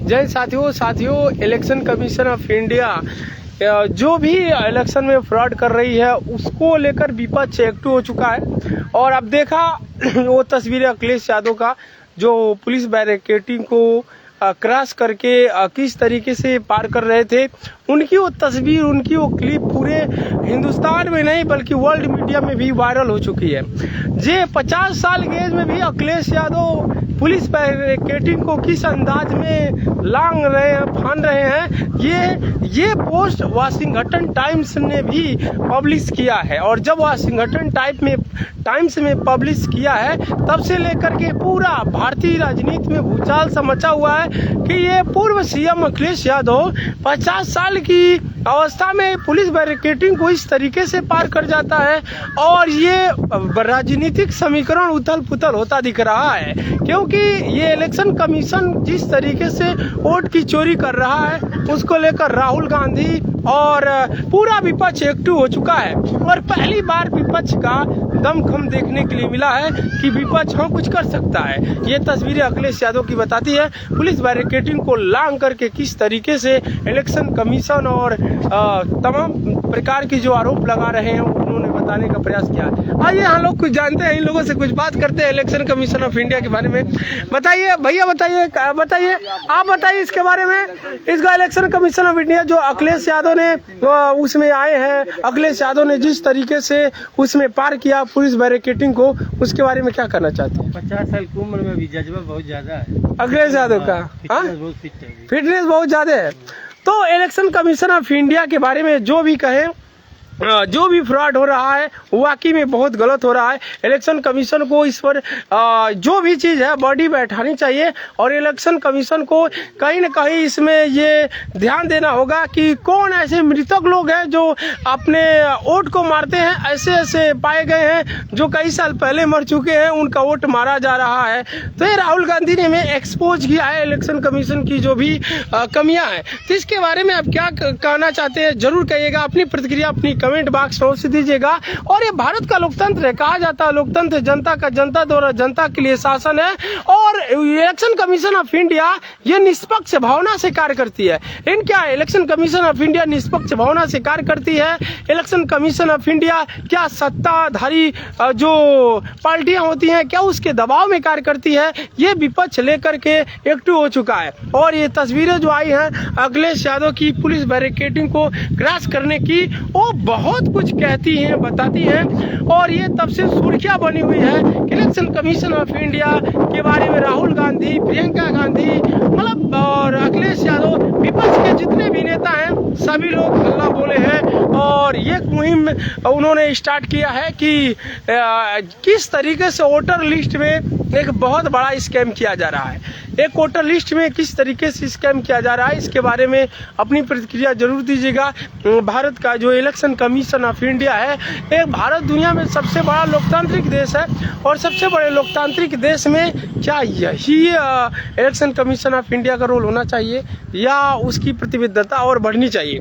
जय साथियों, election commission of India जो भी इलेक्शन में फ्रॉड कर रही है उसको लेकर विपक्ष एक्टिव हो चुका है। और अब देखा वो तस्वीरें अखिलेश यादव का जो पुलिस बैरिकेडिंग को क्रॉस करके किस तरीके से पार कर रहे थे, उनकी वो तस्वीर, उनकी वो क्लिप पूरे हिंदुस्तान में नहीं बल्कि वर्ल्ड मीडिया में भी वायरल हो चुकी है। जे 50 साल की एज में भी अखिलेश यादव पुलिस बैरिकेडिंग को किस अंदाज में लांग रहे हैं, फान रहे हैं, ये पोस्ट वाशिंगटन टाइम्स ने भी पब्लिश किया है। और जब वाशिंगटन टाइम्स में पब्लिश किया है तब से लेकर के पूरा भारतीय राजनीति में भूचाल सा मचा हुआ है कि ये पूर्व सीएम अखिलेश यादव 50 साल की अवस्था में पुलिस बैरिकेडिंग को इस तरीके से पार कर जाता है। और ये राजनीतिक समीकरण उथल पुथल होता दिख रहा है, क्योंकि ये इलेक्शन कमीशन जिस तरीके से वोट की चोरी कर रहा है उसको लेकर राहुल गांधी और पूरा विपक्ष एक्टिव हो चुका है। और पहली बार विपक्ष का दमखम देखने के लिए मिला है कि विपक्ष कुछ कर सकता है। ये तस्वीरें अखिलेश यादव की बताती है पुलिस बैरिकेडिंग को लांग करके किस तरीके से इलेक्शन कमीशन और तमाम प्रकार की जो आरोप लगा रहे हैं उन्होंने बताने का प्रयास किया है। आइए हम लोग कुछ जानते हैं, इन लोगों से कुछ बात करते हैं इलेक्शन कमीशन ऑफ इंडिया के बारे में। बताइए भैया, बताइए आप बताइए इसके बारे में। इसका इलेक्शन कमीशन ऑफ इंडिया जो अखिलेश यादव ने उसमें आए हैं, अखिलेश यादव ने जिस तरीके से उसमें पार किया पुलिस बैरिकेडिंग को, उसके बारे में क्या करना चाहते हैं? 50 साल की उम्र में भी जज्बा बहुत ज्यादा है अखिलेश यादव का। फिटनेस बहुत ज्यादा है। तो इलेक्शन कमीशन ऑफ इंडिया के बारे में जो भी कहें, जो भी फ्रॉड हो रहा है वाकई में बहुत गलत हो रहा है। इलेक्शन कमीशन को इस पर जो भी चीज़ है बॉडी बैठानी चाहिए और इलेक्शन कमीशन को कहीं न कहीं इसमें ये ध्यान देना होगा कि कौन ऐसे मृतक लोग हैं जो अपने वोट को मारते हैं। ऐसे पाए गए हैं जो कई साल पहले मर चुके हैं, उनका वोट मारा जा रहा है। तो ये राहुल गांधी ने हमें एक्सपोज किया है इलेक्शन कमीशन की जो भी कमियाँ हैं। तो इसके बारे में आप क्या कहना चाहते हैं जरूर कहिएगा, अपनी प्रतिक्रिया अपनी कमेंट बॉक्स में अवश्य दीजिएगा। और ये भारत का लोकतंत्र है, कहा जाता है लोकतंत्र जनता का, जनता द्वारा जनता के लिए शासन है। और इलेक्शन कमीशन ऑफ इंडिया ये निष्पक्ष भावना से कार्य करती है। लेकिन क्या इलेक्शन कमीशन ऑफ इंडिया निष्पक्ष भावना से कार्य करती है? इलेक्शन कमीशन ऑफ इंडिया क्या सत्ताधारी जो पार्टियां होती हैं क्या उसके दबाव में कार्य करती है? ये विपक्ष लेकर के एक्टिव हो चुका है। और ये तस्वीरें जो आई हैं अखिलेश यादव की पुलिस बैरिकेडिंग को क्रॉस करने की, वो बहुत कुछ कहती हैं, बताती हैं। और ये तब से सुर्खियां बनी हुई है इलेक्शन कमीशन ऑफ इंडिया के बारे में। राहुल गांधी, प्रियंका गांधी, मतलब और अखिलेश यादव, विपक्ष के जितने भी नेता हैं सभी लोग हल्ला बोले हैं। और ये मुहिम उन्होंने स्टार्ट किया है कि किस तरीके से वोटर लिस्ट में एक बहुत बड़ा स्कैम किया जा रहा है। एक वोटर लिस्ट में किस तरीके से स्कैम किया जा रहा है, इसके बारे में अपनी प्रतिक्रिया जरूर दीजिएगा। भारत का जो इलेक्शन कमीशन ऑफ इंडिया है, एक भारत दुनिया में सबसे बड़ा लोकतांत्रिक देश है। और सबसे बड़े लोकतांत्रिक देश में क्या यही इलेक्शन कमीशन ऑफ इंडिया का रोल होना चाहिए या उसकी प्रतिबद्धता और बढ़नी चाहिए?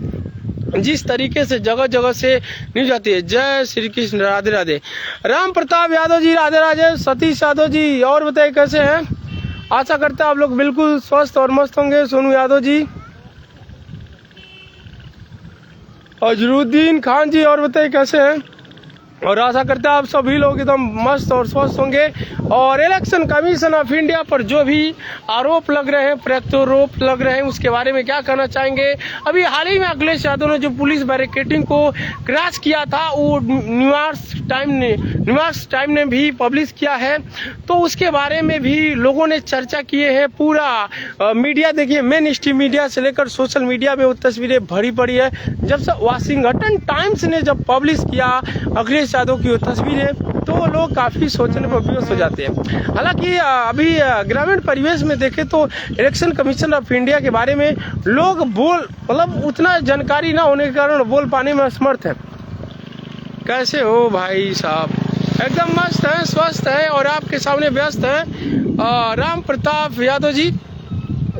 जिस तरीके से जगह जगह से न्यूज आती है। जय श्री कृष्ण, राधे राधे। राम प्रताप यादव जी राधे राधे। सतीश यादव जी और बताइए कैसे हैं? आशा करते हैं आप लोग बिल्कुल स्वस्थ और मस्त होंगे। सोनू यादव जी, अजरुद्दीन खान जी और बताइए कैसे हैं? और आशा करते हैं आप सभी लोग एकदम मस्त और स्वस्थ होंगे। और इलेक्शन कमीशन ऑफ इंडिया पर जो भी आरोप लग रहे हैं, प्रत्यारोप लग रहे हैं, उसके बारे में क्या कहना चाहेंगे? अभी हाल ही में अखिलेश यादव ने जो पुलिस बैरिकेडिंग को क्रॉस किया था वो न्यूयॉर्क टाइम ने भी पब्लिश किया है। तो उसके बारे में भी लोगों ने चर्चा किए हैं। पूरा मीडिया देखिए, मेन स्ट्रीम मीडिया से लेकर सोशल मीडिया में वो तस्वीरें भरी पड़ी है। जब से वाशिंगटन टाइम्स ने जब पब्लिश किया अखिलेश यादव की वो तस्वीरें, तो लोग काफी सोचने पर विवश हो जाते हैं। हालांकि अभी ग्रामीण परिवेश में देखें तो इलेक्शन कमीशन ऑफ इंडिया के बारे में लोग मतलब उतना जानकारी ना होने के कारण बोल पाने में असमर्थ है। कैसे हो भाई साहब? एकदम मस्त है, स्वस्थ है और आपके सामने व्यस्त है राम प्रताप यादव जी।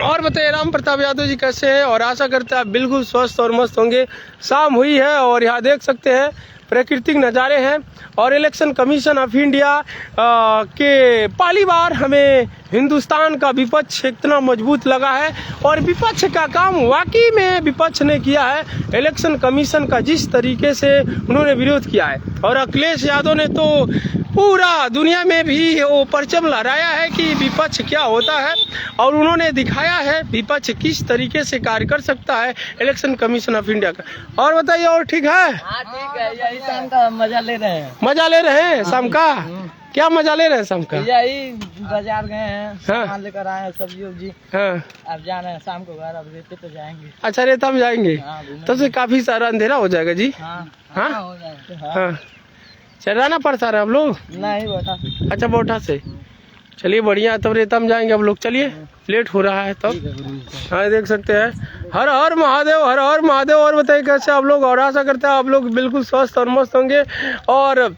और बताइए राम प्रताप यादव जी कैसे हैं? और आशा करते हैं आप बिल्कुल स्वस्थ और मस्त होंगे। शाम हुई है और यहाँ देख सकते हैं प्राकृतिक नज़ारे हैं। और इलेक्शन कमीशन ऑफ इंडिया के पहली बार हमें हिंदुस्तान का विपक्ष इतना मजबूत लगा है और विपक्ष का काम वाकई में विपक्ष ने किया है। इलेक्शन कमीशन का जिस तरीके से उन्होंने विरोध किया है और अखिलेश यादव ने तो पूरा दुनिया में भी वो परचम लहराया है कि विपक्ष क्या होता है और उन्होंने दिखाया है विपक्ष किस तरीके से कार्य कर सकता है इलेक्शन कमीशन ऑफ इंडिया का। और बताइए, और ठीक है? हाँ ठीक है, यही शाम का मजा ले रहे हैं। मजा ले रहे हैं शाम का? क्या मजा ले रहे हैं शाम का? यही बाजार गए हैं, हाँ। सामान लेकर आए हैं, सब्जी उब्जी। हाँ। अब जा रहे हैं शाम को घर, अब रेते पे जाएंगे। अच्छा, रेता में जाएंगे? हाँ, घूमेंगे। तब से काफी सारा अंधेरा हो जाएगा जी। हाँ हाँ? हाँ, हो जाएगा। हाँ, चलाना पड़ता है आप लोग? नहीं बेटा। अच्छा, बोटा से। चलिए बढ़िया, तब रेता में जाएंगे अब लोग। चलिए, लेट हो रहा है तब। हाँ, देख सकते हैं। हर हर महादेव, हर हर महादेव। और बताइए कैसे आप लोग? और आशा करते हैं आप लोग बिल्कुल स्वस्थ और मस्त होंगे। और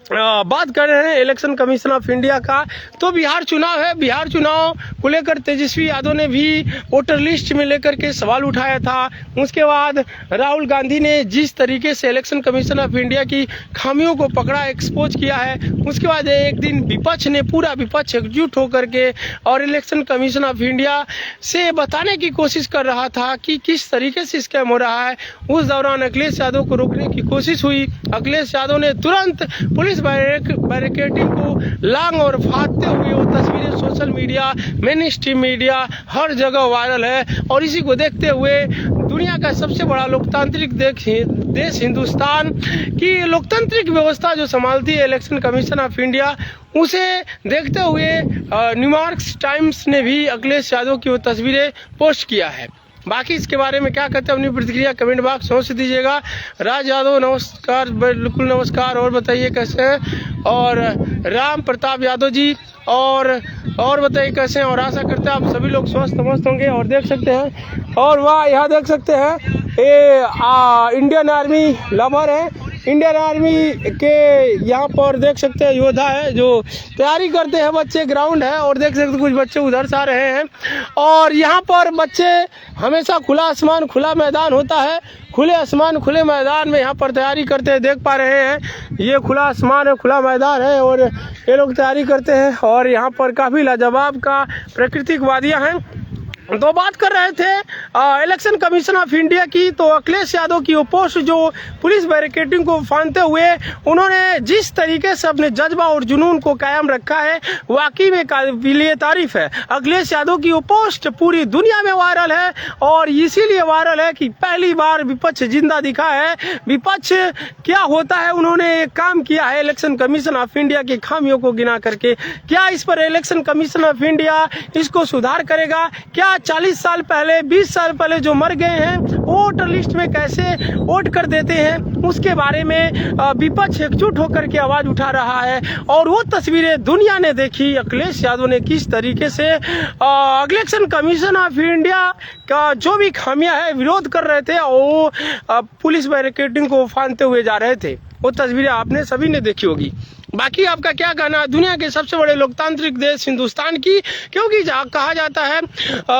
बात कर रहे हैं इलेक्शन कमीशन ऑफ इंडिया का, तो बिहार चुनाव है। बिहार चुनाव को लेकर तेजस्वी यादव ने भी वोटर लिस्ट में लेकर के सवाल उठाया था। उसके बाद राहुल गांधी ने जिस तरीके से इलेक्शन कमीशन ऑफ इंडिया की खामियों को पकड़ा, एक्सपोज किया है, उसके बाद एक दिन विपक्ष ने, पूरा विपक्ष एकजुट होकर के और इलेक्शन कमीशन ऑफ इंडिया से बताने की कोशिश कर रहा था कि किस तरीके से स्कैम हो रहा है। उस दौरान अखिलेश यादव को रोकने की कोशिश हुई। अखिलेश यादव ने तुरंत पुलिस बैरिकेडिंग को लांग और फाड़ते हुए, वो तस्वीरें social media, mainstream media हर जगह वायरल है। और इसी को देखते हुए दुनिया का सबसे बड़ा लोकतांत्रिक देश हिंदुस्तान की लोकतांत्रिक व्यवस्था जो संभालती है इलेक्शन कमीशन ऑफ इंडिया, उसे देखते हुए न्यूयॉर्क टाइम्स ने भी अखिलेश यादव की वो तस्वीरें पोस्ट किया है। बाकी इसके बारे में क्या कहते हैं अपनी प्रतिक्रिया कमेंट बॉक्स में अवश्य दीजिएगा। राज यादव नमस्कार, बिल्कुल नमस्कार। और बताइए कैसे हैं? और राम प्रताप यादव जी, और बताइए कैसे हैं? और आशा करते हैं आप सभी लोग स्वस्थ मस्त होंगे। और देख सकते हैं, और वाह, यहाँ देख सकते हैं ये इंडियन आर्मी लवर है। इंडियन आर्मी के यहाँ पर देख सकते हैं योद्धा है जो तैयारी करते हैं। बच्चे ग्राउंड है और देख सकते हैं कुछ बच्चे उधर से आ रहे हैं। और यहाँ पर बच्चे हमेशा खुला आसमान, खुला मैदान होता है, खुले आसमान खुले मैदान में यहाँ पर तैयारी करते हैं। देख पा रहे हैं ये खुला आसमान है, खुला मैदान है और ये लोग तैयारी करते हैं। और यहाँ पर काफ़ी लाजवाब का प्राकृतिक वादियाँ हैं। तो बात कर रहे थे इलेक्शन कमीशन ऑफ इंडिया की, तो अखिलेश यादव की वो पोस्ट जो पुलिस बैरिकेडिंग को फांदते हुए उन्होंने जिस तरीके से अपने जज्बा और जुनून को कायम रखा है, वाकई में काबिल तारीफ है। अखिलेश यादव की वो पोस्ट पूरी दुनिया में वायरल है और इसीलिए वायरल है कि पहली बार विपक्ष जिंदा दिखा है। विपक्ष क्या होता है, उन्होंने एक काम किया है इलेक्शन कमीशन ऑफ इंडिया की खामियों को गिना करके। क्या इस पर इलेक्शन कमीशन ऑफ इंडिया इसको सुधार करेगा? क्या 40 साल पहले, 20 साल पहले जो मर गए हैं वोटर लिस्ट में कैसे वोट कर देते हैं, उसके बारे में विपक्ष एकजुट होकर के आवाज उठा रहा है। और वो तस्वीरें दुनिया ने देखी, अखिलेश यादव ने किस तरीके से इलेक्शन कमीशन ऑफ इंडिया का जो भी खामियां है विरोध कर रहे थे, वो पुलिस बैरिकेडिंग को फांदते हुए जा रहे थे। वो तस्वीरें आपने सभी ने देखी होगी। बाकी आपका क्या कहना है दुनिया के सबसे बड़े लोकतांत्रिक देश हिंदुस्तान की? क्योंकि कहा जाता है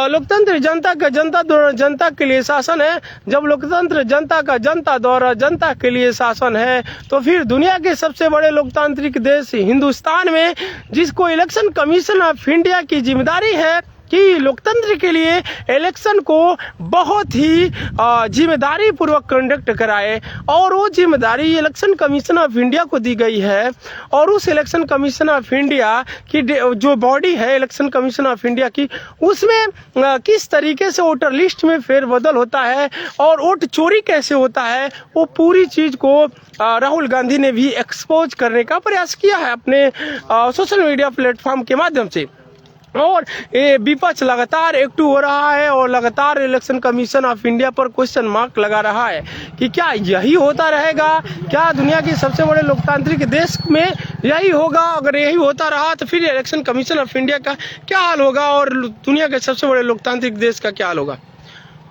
लोकतंत्र जनता का जनता द्वारा जनता के लिए शासन है। जब लोकतंत्र जनता का जनता द्वारा जनता के लिए शासन है, तो फिर दुनिया के सबसे बड़े लोकतांत्रिक देश हिंदुस्तान में, जिसको इलेक्शन कमीशन ऑफ इंडिया की जिम्मेदारी है कि लोकतंत्र के लिए इलेक्शन को बहुत ही जिम्मेदारी पूर्वक कंडक्ट कराए, और वो जिम्मेदारी इलेक्शन कमीशन ऑफ इंडिया को दी गई है। और उस इलेक्शन कमीशन ऑफ इंडिया की जो बॉडी है इलेक्शन कमीशन ऑफ इंडिया की, उसमें किस तरीके से वोटर लिस्ट में फेरबदल होता है और वोट चोरी कैसे होता है, वो पूरी चीज को राहुल गांधी ने भी एक्सपोज करने का प्रयास किया है अपने सोशल मीडिया प्लेटफॉर्म के माध्यम से। और ये विपक्ष लगातार एक्टिव हो रहा है और लगातार इलेक्शन कमीशन ऑफ इंडिया पर क्वेश्चन मार्क लगा रहा है कि क्या यही होता रहेगा? क्या दुनिया के सबसे बड़े लोकतांत्रिक देश में यही होगा? अगर यही होता रहा तो फिर इलेक्शन कमीशन ऑफ इंडिया का क्या हाल होगा और दुनिया के सबसे बड़े लोकतांत्रिक देश का क्या हाल होगा?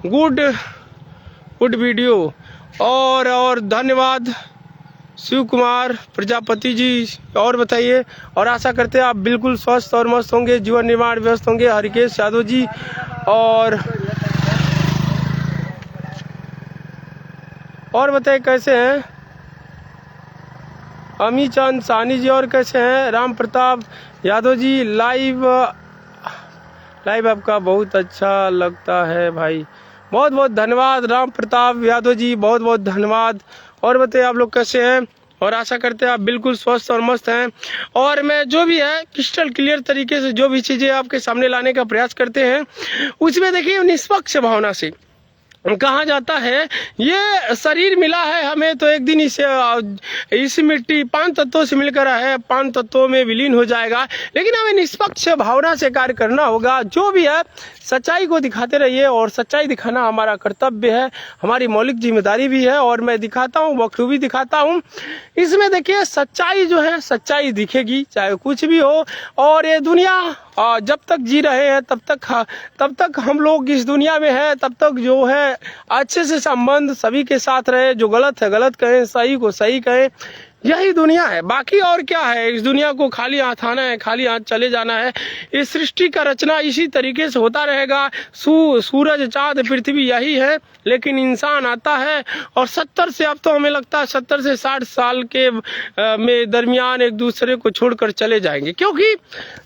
Good video. और धन्यवाद शिव कुमार प्रजापति जी। और बताइए, और आशा करते हैं आप बिल्कुल स्वस्थ और मस्त होंगे, जीवन निर्माण व्यस्त होंगे। हरिकेश यादव जी और बताइए कैसे हैं? अमी चंद साहनी जी और कैसे हैं? राम प्रताप यादव जी लाइव लाइव आपका बहुत अच्छा लगता है भाई, बहुत बहुत धन्यवाद राम प्रताप यादव जी, बहुत बहुत धन्यवाद। और बताइए आप लोग कैसे हैं, और आशा करते हैं आप बिल्कुल स्वस्थ और मस्त हैं। और मैं जो भी है क्रिस्टल क्लियर तरीके से जो भी चीज़ें आपके सामने लाने का प्रयास करते हैं उसमें देखिए निष्पक्ष भावना से कहा जाता है। ये शरीर मिला है हमें तो एक दिन इस मिट्टी 5 तत्वों से मिलकर है, 5 तत्वों में विलीन हो जाएगा, लेकिन हमें निष्पक्ष भावना से कार्य करना होगा। जो भी है सच्चाई को दिखाते रहिए, और सच्चाई दिखाना हमारा कर्तव्य है, हमारी मौलिक जिम्मेदारी भी है, और मैं दिखाता हूँ, बखूबी दिखाता हूँ। इसमें देखिए सच्चाई जो है, सच्चाई दिखेगी चाहे कुछ भी हो। और ये दुनिया जब तक जी रहे हैं तब तक हम लोग इस दुनिया में हैं, तब तक जो है अच्छे से संबंध सभी के साथ रहे, जो गलत है गलत कहें, सही को सही कहें, यही दुनिया है। बाकी और क्या है, इस दुनिया को खाली हाथ आना है, खाली हाथ चले जाना है। इस सृष्टि का रचना इसी तरीके से होता रहेगा। सूरज चाँद पृथ्वी यही है, लेकिन इंसान आता है और 70 से, अब तो हमें लगता है 70 से 60 साल के में दरमियान एक दूसरे को छोड़कर चले जाएंगे, क्योंकि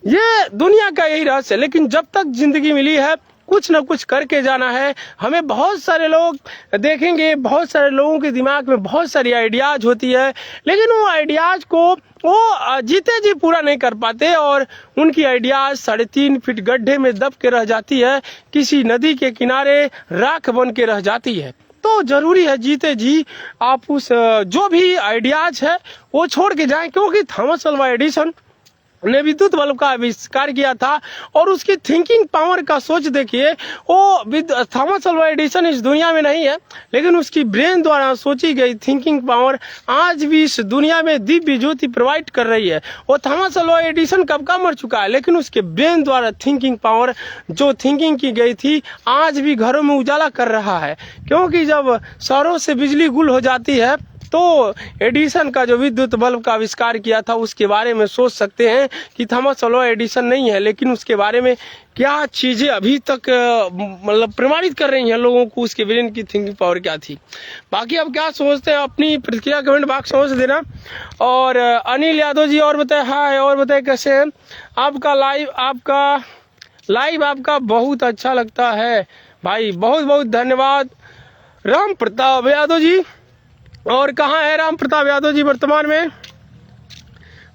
ये दुनिया का यही रहस्य है। लेकिन जब तक जिंदगी मिली है कुछ न कुछ करके जाना है। हमें बहुत सारे लोग देखेंगे, बहुत सारे लोगों के दिमाग में बहुत सारी आइडियाज होती है, लेकिन वो आइडियाज को वो जीते जी पूरा नहीं कर पाते, और उनकी आइडियाज 3.5 फीट गड्ढे में दब के रह जाती है, किसी नदी के किनारे राख बन के रह जाती है। तो जरूरी है जीते जी आप उस जो भी आइडियाज है वो छोड़ के जाएं, क्योंकि थॉमस अल्वा एडिसन ने विद्युत बल्ब का आविष्कार किया था, और उसकी थिंकिंग पावर का सोच देखिए। वो थॉमस अल्वा एडिसन इस दुनिया में नहीं है, लेकिन उसकी ब्रेन द्वारा सोची गई थिंकिंग पावर आज भी इस दुनिया में दिव्य ज्योति प्रोवाइड कर रही है। वो थॉमस अल्वा एडिसन कब का मर चुका है, लेकिन उसके ब्रेन द्वारा थिंकिंग पावर जो थिंकिंग की गई थी आज भी घरों में उजाला कर रहा है। क्योंकि जब शहरों से बिजली गुल हो जाती है तो एडिसन का जो विद्युत बल्ब का आविष्कार किया था उसके बारे में सोच सकते हैं कि थॉमस अल्वा एडिसन नहीं है, लेकिन उसके बारे में क्या चीज़ें अभी तक मतलब प्रमाणित कर रही हैं लोगों को, उसके ब्रेन की थिंकिंग पावर क्या थी। बाकी अब क्या सोचते हैं अपनी प्रतिक्रिया कमेंट बॉक्स में सोच देना। और अनिल यादव जी और बताए हाय, और बताए कैसे हैं। आपका लाइव आपका बहुत अच्छा लगता है भाई, बहुत बहुत धन्यवाद राम प्रताप यादव जी। और कहाँ है राम प्रताप यादव जी वर्तमान में,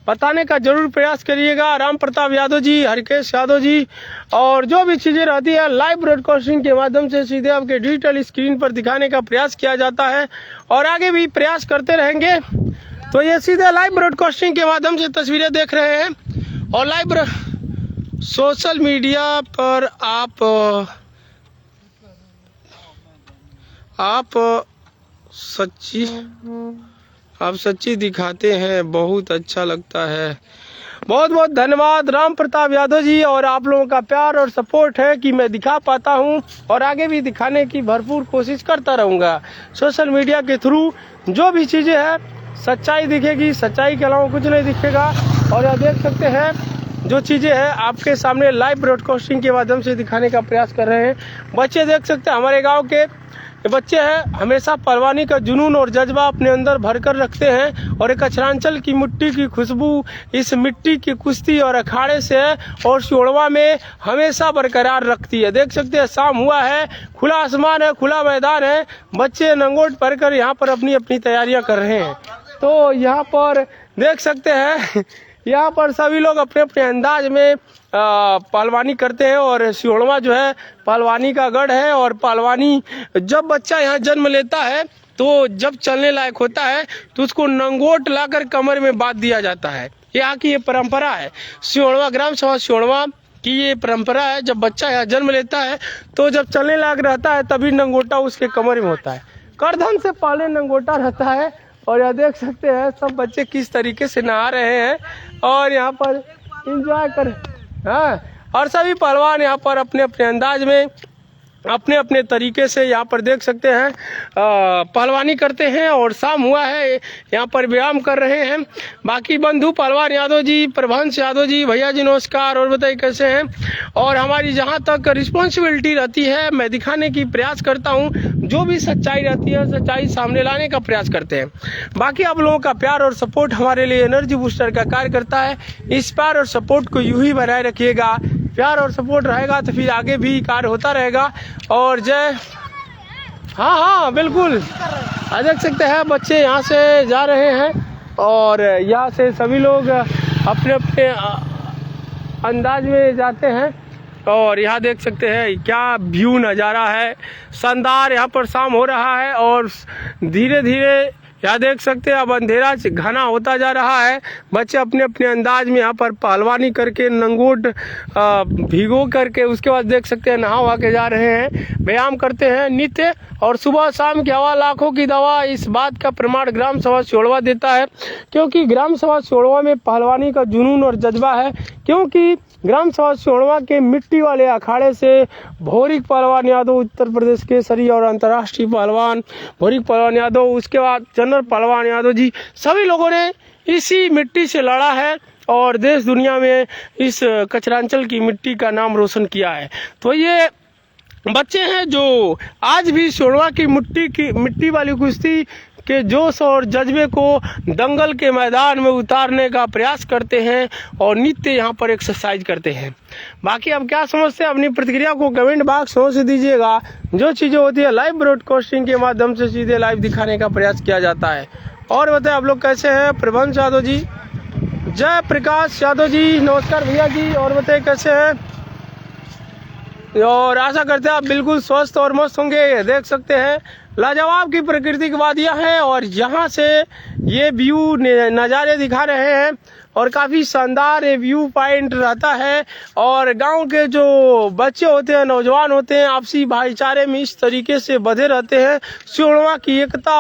बताने का जरूर प्रयास करिएगा। राम प्रताप यादव जी, हरकेश यादव जी, और जो भी चीज़ें रहती है लाइव ब्रॉडकास्टिंग के माध्यम से सीधे आपके डिजिटल स्क्रीन पर दिखाने का प्रयास किया जाता है, और आगे भी प्रयास करते रहेंगे। तो ये सीधे लाइव ब्रॉडकास्टिंग के माध्यम से तस्वीरें देख रहे हैं, और लाइव सोशल मीडिया पर आप सच्ची दिखाते हैं, बहुत अच्छा लगता है। बहुत बहुत धन्यवाद राम प्रताप यादव जी, और आप लोगों का प्यार और सपोर्ट है कि मैं दिखा पाता हूं, और आगे भी दिखाने की भरपूर कोशिश करता रहूंगा। सोशल मीडिया के थ्रू जो भी चीज़ें हैं सच्चाई दिखेगी, सच्चाई के अलावा कुछ नहीं दिखेगा। और आप देख सकते हैं जो चीज़ें हैं आपके सामने लाइव ब्रॉडकास्टिंग के माध्यम से दिखाने का प्रयास कर रहे हैं। बच्चे देख सकते हैं, हमारे गाँव के बच्चे हैं, हमेशा पहलवानी का जुनून और जज्बा अपने अंदर भर कर रखते हैं, और एक अक्षरांचल की मिट्टी की खुशबू इस मिट्टी की कुश्ती और अखाड़े से और सियोड़वा में हमेशा बरकरार रखती है। देख सकते हैं शाम हुआ है, खुला आसमान है, खुला मैदान है, बच्चे नंगोट भर कर यहाँ पर अपनी अपनी तैयारियां कर रहे हैं। तो यहाँ पर देख सकते हैं यहाँ पर सभी लोग अपने अपने अंदाज में पहलवानी करते हैं, और सियोड़वा जो है पहलवानी का गढ़ है। और पहलवानी जब बच्चा यहाँ जन्म लेता है तो जब चलने लायक होता है तो उसको नंगोट लाकर कमर में बांध दिया जाता है। यहाँ की ये परंपरा है, सियोड़वा ग्राम सभा सियोड़वा की ये परंपरा है। जब बच्चा यहाँ जन्म लेता है तो जब चलने लायक रहता है तभी नंगोटा उसके कमर में होता है, करधन से पहले नंगोटा रहता है। और यहाँ देख सकते हैं सब बच्चे किस तरीके से नहा रहे हैं, और यहाँ पर एंजॉय कर, हाँ, और सभी पहलवान यहाँ पर अपने अपने अंदाज में अपने अपने तरीके से यहाँ पर देख सकते हैं पहलवानी करते हैं। और शाम हुआ है, यहाँ पर व्यायाम कर रहे हैं। बाकी बंधु पहलवान यादव जी, प्रभंश यादव जी, भैया जी नमस्कार, और बताइए कैसे हैं। और हमारी जहाँ तक रिस्पॉन्सिबिलिटी रहती है मैं दिखाने की प्रयास करता हूँ, जो भी सच्चाई रहती है सच्चाई सामने लाने का प्रयास करते हैं। बाकी आप लोगों का प्यार और सपोर्ट हमारे लिए एनर्जी बूस्टर का कार्य करता है। इस प्यार और सपोर्ट को यूं ही बनाए रखिएगा। प्यार और सपोर्ट रहेगा तो फिर आगे भी कार्य होता रहेगा। और जय, हाँ बिल्कुल, देख सकते हैं बच्चे यहाँ से जा रहे हैं और यहाँ से सभी लोग अपने अपने अंदाज में जाते हैं। और यहाँ देख सकते हैं क्या व्यू नज़ारा है, शानदार। यहाँ पर शाम हो रहा है और धीरे धीरे यहाँ देख सकते हैं अब अंधेरा घना होता जा रहा है। बच्चे अपने अपने अंदाज में यहाँ पर पहलवानी करके लंगोट भिगो करके उसके बाद देख सकते हैं नहा वहा के जा रहे हैं, व्यायाम करते हैं नित्य। और सुबह शाम की हवा लाखों की दवा, इस बात का प्रमाण ग्राम सभा सिहोड़वा देता है, क्योंकि ग्राम सभा सिहोड़वा में पहलवानी का जुनून और जज्बा है। क्योंकि ग्राम सभा सिहोड़वा के मिट्टी वाले अखाड़े से भौरिक पहलवान यादव, उत्तर प्रदेश केसरी और अंतर्राष्ट्रीय पहलवान भौरिक पहलवान यादव, उसके बाद जनरल पहलवान यादव जी, सभी लोगों ने इसी मिट्टी से लड़ा है और देश दुनिया में इस कचरांचल की मिट्टी का नाम रोशन किया है। तो ये बच्चे हैं जो आज भी सिहोड़वा की मिट्टी वाली कुश्ती के जोश और जज्बे को दंगल के मैदान में उतारने का प्रयास करते हैं और नित्य यहाँ पर एक्सरसाइज करते हैं। बाकी अब क्या समझते हैं, अपनी प्रतिक्रिया को कमेंट बॉक्स में से दीजिएगा। जो चीज़ें होती है लाइव ब्रॉडकास्टिंग के माध्यम से सीधे लाइव दिखाने का प्रयास किया जाता है। और बताएं आप लोग कैसे हैं? प्रबंध यादव जी, जय प्रकाश यादव जी, नमस्कार भैया जी। और बताएं कैसे हैं? और आशा करते हैं आप बिल्कुल स्वस्थ और मस्त होंगे। देख सकते हैं लाजवाब की प्रकृति की वादियाँ हैं और यहाँ से ये व्यू नज़ारे दिखा रहे हैं और काफ़ी शानदार ये व्यू पॉइंट रहता है। और गांव के जो बच्चे होते हैं, नौजवान होते हैं, आपसी भाईचारे में इस तरीके से बधे रहते हैं। सिहोड़वा की एकता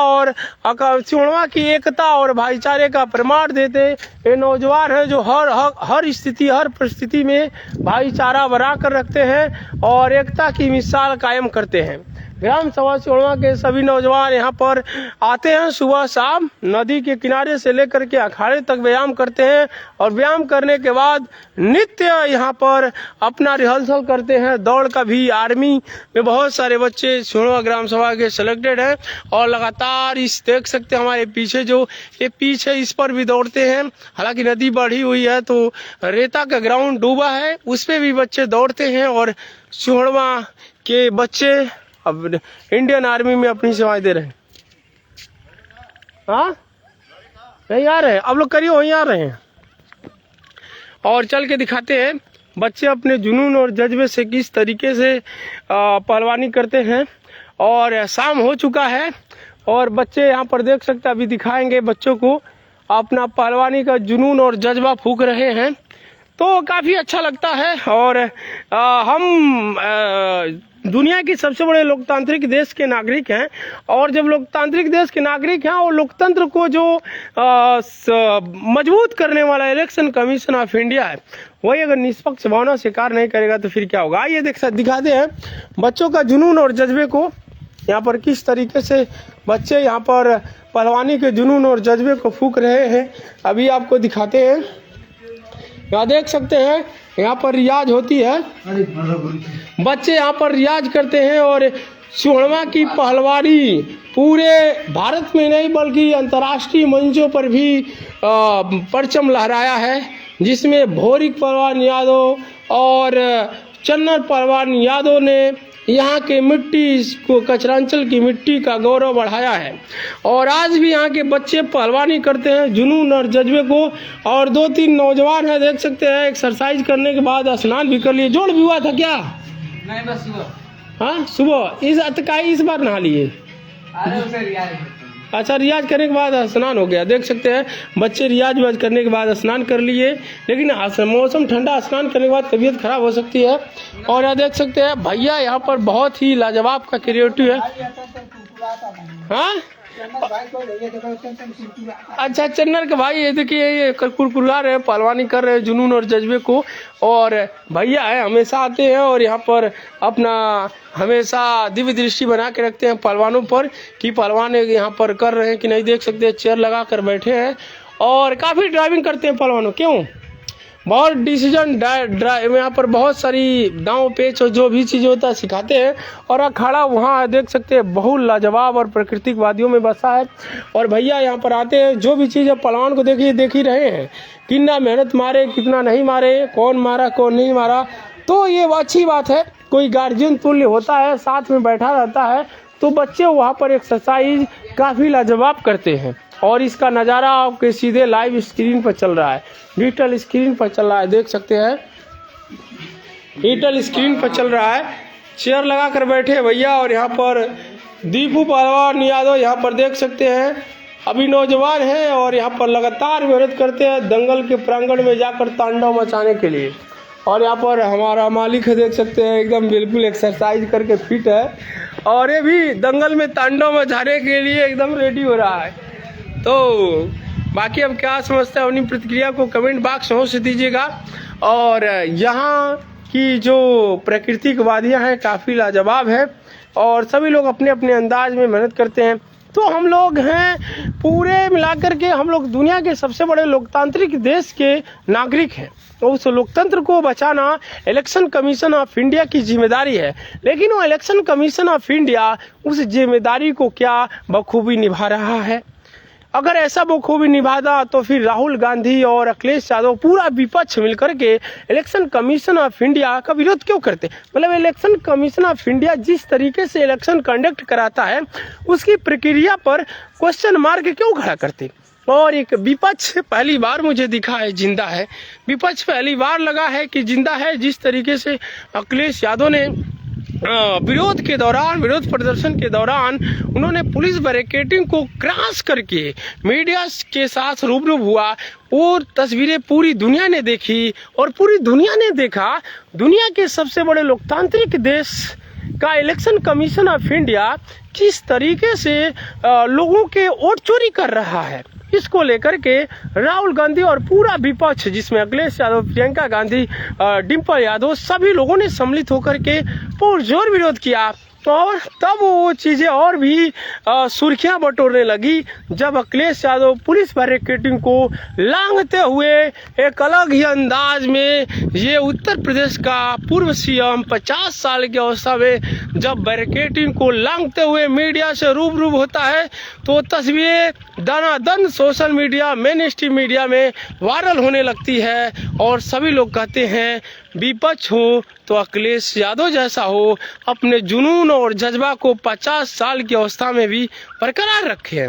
और भाईचारे का प्रमाण देते ये नौजवान हैं जो हर स्थिति हर परिस्थिति में भाईचारा बना कर रखते हैं और एकता की मिसाल कायम करते हैं। ग्राम सभा सिहोड़वा के सभी नौजवान यहाँ पर आते हैं सुबह शाम, नदी के किनारे से लेकर के अखाड़े तक व्यायाम करते हैं और व्यायाम करने के बाद नित्य यहाँ पर अपना रिहर्सल करते हैं। दौड़ का भी आर्मी में बहुत सारे बच्चे सिहोड़वा ग्राम सभा के सिलेक्टेड हैं और लगातार इस देख सकते हैं हमारे पीछे जो ये पीछे इस पर भी दौड़ते हैं। हालांकि नदी बढ़ी हुई है तो रेता का ग्राउंड डूबा है, उस पर भी बच्चे दौड़ते हैं। और सिहोड़वा के बच्चे अब इंडियन आर्मी में अपनी सेवाएं दे रहे हैं। हाँ नहीं आ रहे, अब लोग करिए वहीं आ रहे हैं। और चल के दिखाते हैं बच्चे अपने जुनून और जज्बे से किस तरीके से पहलवानी करते हैं। और शाम हो चुका है और बच्चे यहाँ पर देख सकते हैं, अभी दिखाएंगे बच्चों को अपना पहलवानी का जुनून और जज्बा फूंक रहे हैं। तो काफ़ी अच्छा लगता है। और हम दुनिया की सबसे बड़े लोकतांत्रिक देश के नागरिक हैं और जब लोकतांत्रिक देश के नागरिक हैं और लोकतंत्र को जो मजबूत करने वाला इलेक्शन कमीशन ऑफ इंडिया है, वही अगर निष्पक्ष भावना से कार्य नहीं करेगा तो फिर क्या होगा। ये दिखाते हैं बच्चों का जुनून और जज्बे को, यहाँ पर किस तरीके से बच्चे यहाँ पर पहलवानी के जुनून और जज्बे को फूंक रहे हैं। अभी आपको दिखाते हैं, यहाँ देख सकते हैं यहाँ पर रियाज होती है, बच्चे यहाँ पर रियाज करते हैं। और सिहोड़वा की पहलवानी पूरे भारत में नहीं बल्कि अंतर्राष्ट्रीय मंचों पर भी परचम लहराया है, जिसमें भौरिक पहलवान यादव और चन्नर पहलवान यादव ने यहाँ के मिट्टी को, कचरांचल की मिट्टी का गौरव बढ़ाया है। और आज भी यहाँ के बच्चे पहलवानी करते हैं जुनून और जज्बे को। और 2-3 नौजवान हैं, देख सकते हैं एक्सरसाइज करने के बाद स्नान भी कर लिए। जोड़ भी हुआ था क्या? नहीं, बस सुबह। हाँ सुबह इस बार नहा लिए? अच्छा, रियाज करने के बाद स्नान हो गया। देख सकते हैं बच्चे रियाज करने के बाद स्नान कर लिए, लेकिन मौसम ठंडा, स्नान करने के बाद तबीयत खराब हो सकती है। और यहाँ देख सकते हैं भैया यहाँ पर बहुत ही लाजवाब का क्रिएटिव है। हाँ अच्छा, चन्नर के भाई ये देखिए ये कुरकुरा रहे हैं, पहलवानी कर रहे हैं जुनून और जज्बे को। और भैया है हमेशा आते हैं और यहाँ पर अपना हमेशा दिव्य दृष्टि बना के रखते हैं पहलवानों पर कि पहलवान यहाँ पर कर रहे हैं कि नहीं। देख सकते हैं चेयर लगा कर बैठे हैं और काफ़ी ड्राइविंग करते हैं पहलवानों। क्यों? बहुत डिसीजन ड्राइव यहाँ पर बहुत सारी दांव पेच और जो भी चीज़ होता है सिखाते हैं। और अखाड़ा वहाँ देख सकते हैं बहुत लाजवाब और प्राकृतिक वादियों में बसा है। और भैया यहाँ पर आते हैं, जो भी चीज़ है पहलवान को देख ही रहे हैं, कितना मेहनत मारे कितना नहीं मारे, कौन मारा कौन नहीं मारा। तो ये अच्छी बात है, कोई गार्जियन तुल्य होता है, साथ में बैठा रहता है, तो बच्चे वहाँ पर एक्सरसाइज काफ़ी लाजवाब करते हैं। और इसका नज़ारा आपके सीधे लाइव स्क्रीन पर चल रहा है, डिजिटल स्क्रीन पर चल रहा है, देख सकते हैं डिजिटल स्क्रीन पर चल रहा है। चेयर लगा कर बैठे भैया, और यहाँ पर दीपू पहलवान यादव यहाँ पर देख सकते हैं, अभी नौजवान हैं और यहाँ पर लगातार मेहनत करते हैं दंगल के प्रांगण में जाकर तांडव मचाने के लिए। और यहाँ पर हमारा मालिक है, देख सकते हैं एकदम बिल्कुल एक्सरसाइज करके फिट है, और ये भी दंगल में तांडव मचाने के लिए एकदम रेडी हो रहा है। तो बाकी अब क्या समझते हैं, अपनी प्रतिक्रिया को कमेंट बॉक्स में अवश्य दीजिएगा। और यहाँ की जो प्राकृतिक वादियाँ हैं काफ़ी लाजवाब है, और सभी लोग अपने अपने अंदाज में मेहनत करते हैं। तो हम लोग हैं पूरे मिलाकर के, हम लोग दुनिया के सबसे बड़े लोकतांत्रिक देश के नागरिक हैं, तो उस लोकतंत्र को बचाना इलेक्शन कमीशन ऑफ इंडिया की जिम्मेदारी है। लेकिन वो इलेक्शन कमीशन ऑफ इंडिया उस जिम्मेदारी को क्या बखूबी निभा रहा है? अगर ऐसा बखूबी निभाता तो फिर राहुल गांधी और अखिलेश यादव पूरा विपक्ष मिलकर के इलेक्शन कमीशन ऑफ इंडिया का विरोध क्यों करते? मतलब इलेक्शन कमीशन ऑफ इंडिया जिस तरीके से इलेक्शन कंडक्ट कराता है उसकी प्रक्रिया पर क्वेश्चन मार्क क्यों खड़ा करते? और एक विपक्ष पहली बार मुझे दिखा है जिंदा है, विपक्ष पहली बार लगा है कि जिंदा है। जिस तरीके से अखिलेश यादव ने विरोध के दौरान, विरोध प्रदर्शन के दौरान उन्होंने पुलिस बैरिकेडिंग को क्रॉस करके मीडिया के साथ रूबरू हुआ, वो तस्वीरें पूरी दुनिया ने देखी, और पूरी दुनिया ने देखा दुनिया के सबसे बड़े लोकतांत्रिक देश का इलेक्शन कमीशन ऑफ इंडिया किस तरीके से लोगों के वोट चोरी कर रहा है। इसको लेकर के राहुल गांधी और पूरा विपक्ष, जिसमें अखिलेश यादव, प्रियंका गांधी, डिम्पल यादव, सभी लोगों ने सम्मिलित होकर के पुरजोर विरोध किया। और तब वो चीज़ें और भी सुर्खियां बटोरने लगी जब अखिलेश यादव पुलिस बैरिकेडिंग को लांघते हुए एक अलग ही अंदाज में, ये उत्तर प्रदेश का पूर्व सीएम 50 साल की अवस्था में जब बैरिकेडिंग को लांघते हुए मीडिया से रूबरू होता है तो तस्वीरें दनादन social media, mainstream media में वायरल होने लगती है। और सभी लोग कहते हैं विपक्ष हो तो अखिलेश यादव जैसा हो, अपने जुनून और जज्बा को 50 साल की अवस्था में भी बरकरार रखे।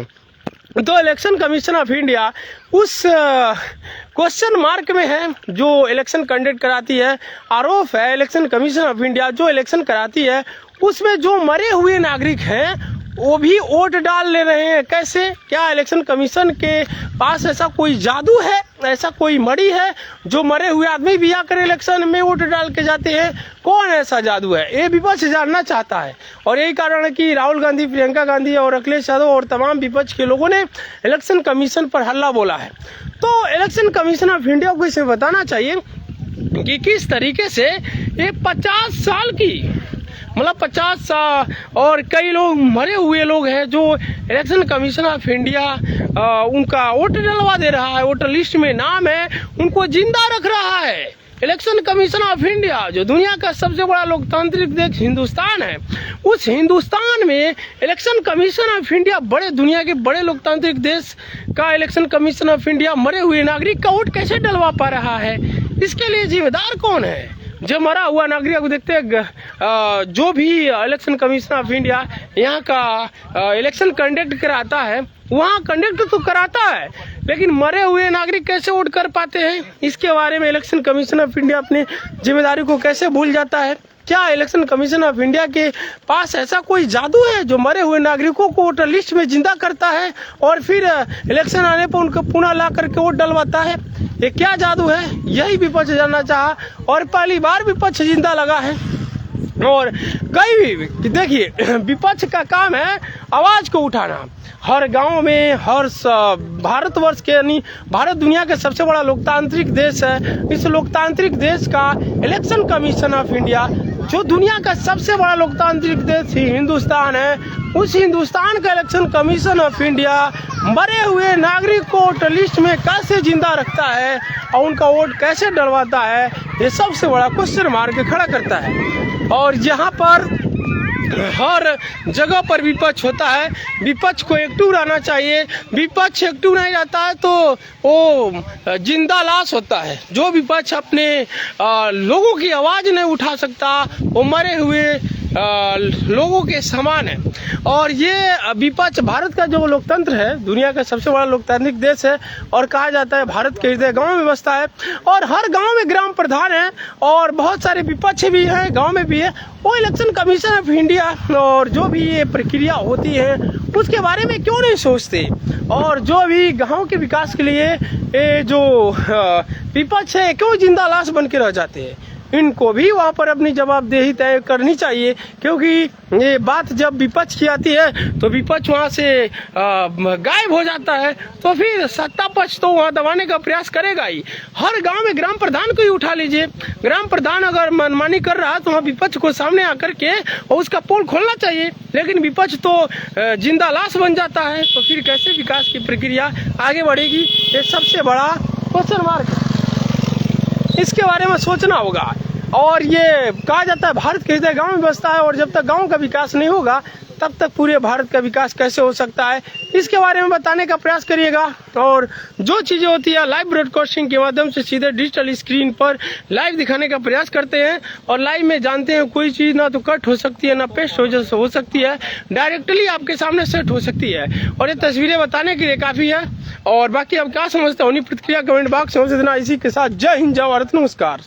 तो इलेक्शन कमीशन ऑफ इंडिया उस क्वेश्चन मार्क में है जो इलेक्शन कंडक्ट कराती है। आरोप है इलेक्शन कमीशन ऑफ इंडिया जो इलेक्शन कराती है उसमें जो मरे हुए नागरिक हैं वो भी वोट डाल ले रहे हैं। कैसे? क्या इलेक्शन कमीशन के पास ऐसा कोई जादू है, ऐसा कोई मड़ी है जो मरे हुए आदमी भी आकर इलेक्शन में वोट डाल के जाते हैं? कौन ऐसा जादू है, ये विपक्ष जानना चाहता है। और यही कारण है कि राहुल गांधी, प्रियंका गांधी और अखिलेश यादव और तमाम विपक्ष के लोगों ने इलेक्शन कमीशन पर हल्ला बोला है। तो इलेक्शन कमीशन ऑफ इंडिया को इसे बताना चाहिए कि किस तरीके से ये 50 साल की, मतलब 50 साल और कई लोग मरे हुए लोग हैं जो इलेक्शन कमीशन ऑफ इंडिया उनका वोट डलवा दे रहा है, वोटर लिस्ट में नाम है, उनको जिंदा रख रहा है। इलेक्शन कमीशन ऑफ इंडिया जो दुनिया का सबसे बड़ा लोकतांत्रिक देश हिंदुस्तान है, उस हिंदुस्तान में इलेक्शन कमीशन ऑफ इंडिया, बड़े दुनिया के बड़े लोकतांत्रिक देश का इलेक्शन कमीशन ऑफ इंडिया मरे हुए नागरिक का वोट कैसे डलवा पा रहा है? इसके लिए जिम्मेदार कौन है? जो मरा हुआ नागरिक को देखते हैं, जो भी इलेक्शन कमीशन ऑफ इंडिया यहाँ का इलेक्शन कंडक्ट कराता है वहाँ कंडक्ट तो कराता है, लेकिन मरे हुए नागरिक कैसे वोट कर पाते हैं? इसके बारे में इलेक्शन कमीशन ऑफ इंडिया अपनी जिम्मेदारी को कैसे भूल जाता है? क्या इलेक्शन कमीशन ऑफ इंडिया के पास ऐसा कोई जादू है जो मरे हुए नागरिकों को वोटर लिस्ट में जिंदा करता है और फिर इलेक्शन आने पर उनको पुनः ला करके वोट डलवाता है? ये क्या जादू है? यही विपक्ष जानना चाहा, और पहली बार विपक्ष जिंदा लगा है। और कई भी देखिए, विपक्ष का काम है आवाज को उठाना। हर गांव में, हर भारतवर्ष के, यानी भारत दुनिया का सबसे बड़ा लोकतांत्रिक देश है। इस लोकतांत्रिक देश का इलेक्शन कमीशन ऑफ इंडिया जो दुनिया का सबसे बड़ा लोकतांत्रिक देश ही हिंदुस्तान है, उस हिंदुस्तान का इलेक्शन कमीशन ऑफ इंडिया मरे हुए नागरिक को वोटर लिस्ट में कैसे जिंदा रखता है और उनका वोट कैसे डलवाता है, ये सबसे बड़ा क्वेश्चन मार्क खड़ा करता है। और यहाँ पर हर जगह पर विपक्ष होता है, विपक्ष को एक्टिव रहना चाहिए। विपक्ष एक्टिव नहीं रहता है तो वो जिंदा लाश होता है। जो विपक्ष अपने लोगों की आवाज़ नहीं उठा सकता वो मरे हुए लोगों के समान है। और ये विपक्ष, भारत का जो लोकतंत्र है दुनिया का सबसे बड़ा लोकतांत्रिक देश है और कहा जाता है भारत के हृदय गांव में बसता है और हर गांव में ग्राम प्रधान है और बहुत सारे विपक्ष भी हैं, गांव में भी है। वो इलेक्शन कमीशन ऑफ इंडिया और जो भी ये प्रक्रिया होती है उसके बारे में क्यों नहीं सोचते, और जो भी गांव के विकास के लिए ये जो विपक्ष है क्यों जिंदा लाश बन के रह जाते हैं। इनको भी वहाँ पर अपनी जवाबदेही तय करनी चाहिए, क्योंकि ये बात जब विपक्ष की आती है तो विपक्ष वहाँ से गायब हो जाता है, तो फिर सत्ता पक्ष तो वहाँ दबाने का प्रयास करेगा ही। हर गांव में ग्राम प्रधान को ही उठा लीजिए, ग्राम प्रधान अगर मनमानी कर रहा है तो वहाँ विपक्ष को सामने आकर के और उसका पोल खोलना चाहिए, लेकिन विपक्ष तो जिंदा लाश बन जाता है, तो फिर कैसे विकास की प्रक्रिया आगे बढ़ेगी। ये सबसे बड़ा क्वेश्चन मार्क है, इसके बारे में सोचना होगा। और ये कहा जाता है भारत के हृदय गांव में बसता है, और जब तक गांव का विकास नहीं होगा तब तक पूरे भारत का विकास कैसे हो सकता है, इसके बारे में बताने का प्रयास करिएगा। और जो चीज़ें होती है लाइव ब्रॉडकास्टिंग के माध्यम से सीधे डिजिटल स्क्रीन पर लाइव दिखाने का प्रयास करते हैं, और लाइव में जानते हैं कोई चीज़ ना तो कट हो सकती है ना पेस्ट हो सकती है, डायरेक्टली आपके सामने सेट हो सकती है, और ये तस्वीरें बताने के लिए काफ़ी है। और बाकी आप क्या समझते हो, अपनी प्रतिक्रिया कमेंट बॉक्स में देना। इसी के साथ जय हिंद, जय भारत, नमस्कार।